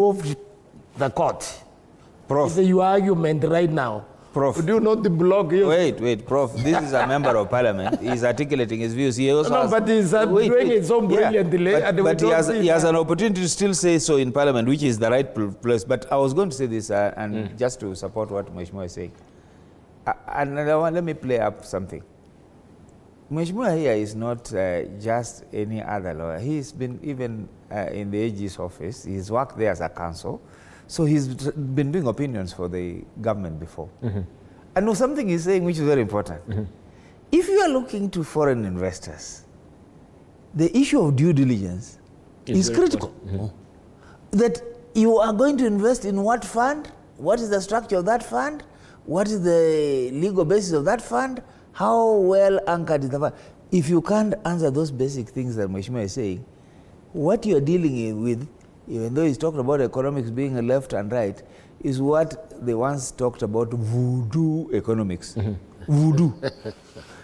Of the court. Prof. It's your argument right now. Prof. Do you not block you? Wait, Prof. This is a member of parliament. He's articulating his views. He also but he's doing it so brilliantly. Yeah. But he has an opportunity to still say so in parliament, which is the right place. But I was going to say this, just to support what Mheshimiwa is saying. Let me play up something. Mheshimiwa here is not just any other lawyer. He's been even in the AG's office. He's worked there as a counsel. So he's been doing opinions for the government before. And something he's saying which is very important. If you are looking to foreign investors, the issue of due diligence is critical. That you are going to invest in what fund? What is the structure of that fund? What is the legal basis of that fund? How well anchored is the fund? If you can't answer those basic things that Mheshimiwa is saying, what you are dealing with, even though he's talked about economics being a left and right, is what they once talked about voodoo economics. Voodoo.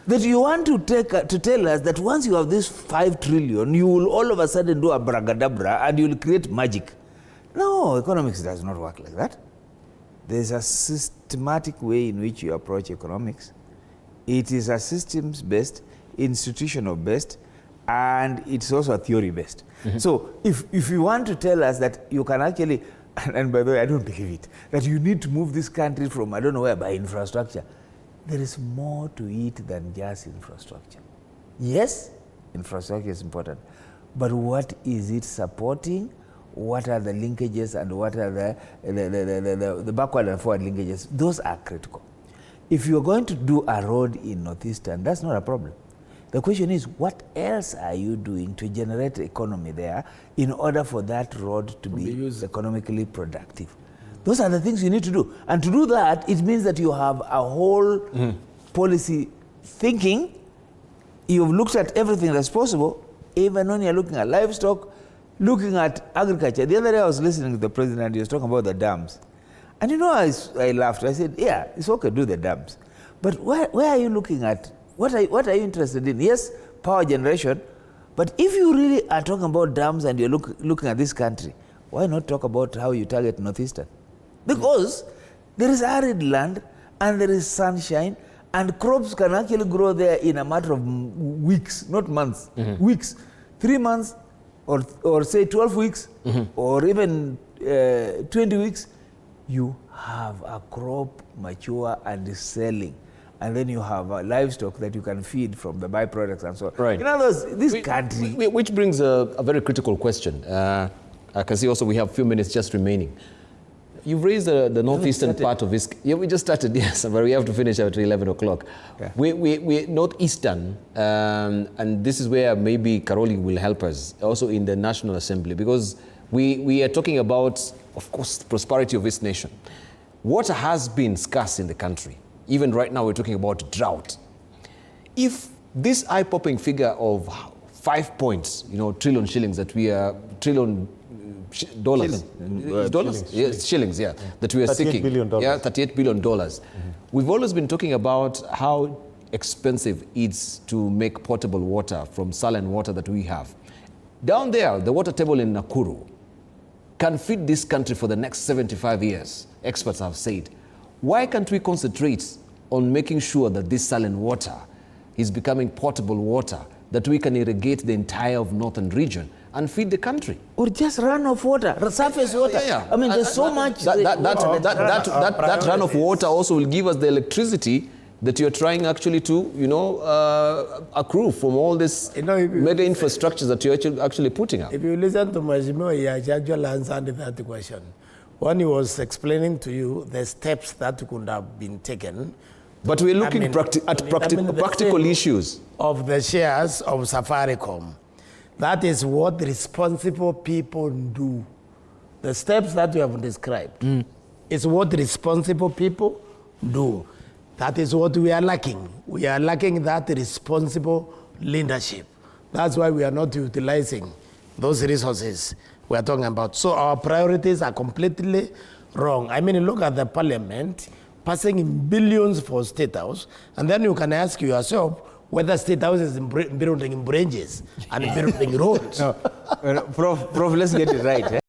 That you want to tell us that once you have this 5 trillion, you will all of a sudden do a bragadabra and you will create magic. No, economics does not work like that. There's a systematic way in which you approach economics. It is a systems-based, institutional-based, and it's also a theory-based. So if you want to tell us that you can actually, and by the way, I don't believe it, that you need to move this country from I don't know where by infrastructure, there is more to it than just infrastructure. Yes, infrastructure is important, but what is it supporting? What are the linkages and what are the backward and forward linkages? Those are critical. If you're going to do a road in Northeastern, that's not a problem. The question is, what else are you doing to generate economy there in order for that road to be economically productive? Those are the things you need to do. And to do that, it means that you have a whole policy thinking. You've looked at everything that's possible, even when you're looking at livestock, looking at agriculture. The other day I was listening to the president and he was talking about the dams. And you know, I laughed. I said, yeah, it's okay, do the dams. But where are you looking at? What are you interested in? Yes, power generation. But if you really are talking about dams and you're looking at this country, why not talk about how you target Northeastern? Because there is arid land and there is sunshine and crops can actually grow there in a matter of weeks, not months, weeks. 3 months or say 12 weeks or even 20 weeks, you have a crop mature and selling. And then you have livestock that you can feed from the byproducts and so on. Right. In other words, this country... Which brings a very critical question. I can see also we have a few minutes just remaining. You've raised the northeastern part of this. Yeah, we just started, yes, but we have to finish at 11 o'clock. Yeah. We're northeastern, and this is where maybe Karoli will help us, also in the National Assembly, because we are talking about, of course, the prosperity of this nation. Water has been scarce in the country. Even right now, we're talking about drought. If this eye-popping figure of 5 points, trillion shillings that we are, trillion dollars, shillings, yeah, that we are seeking. $38 billion. Yeah, $38 billion. We've always been talking about how expensive it's to make potable water from saline water that we have. Down there, the water table in Nakuru can feed this country for the next 75 years, experts have said. Why can't we concentrate on making sure that this saline water is becoming potable water, that we can irrigate the entire of northern region and feed the country? Or just runoff water, surface water. Yeah. I mean, there's so much... That runoff water also will give us the electricity that you're trying actually to, accrue from all this mega infrastructure that you're actually putting up. If you listen to Mheshimiwa, he actually answered that question. When he was explaining to you the steps that could have been taken. But we're looking at practical issues. Of the shares of Safaricom. That is what responsible people do. The steps that you have described is what responsible people do. That is what we are lacking. We are lacking that responsible leadership. That's why we are not utilizing those resources we are talking about. So our priorities are completely wrong. I mean, look at the parliament passing in billions for State House, and then you can ask yourself whether State House is building bridges and building roads. No, Prof, let's get it right.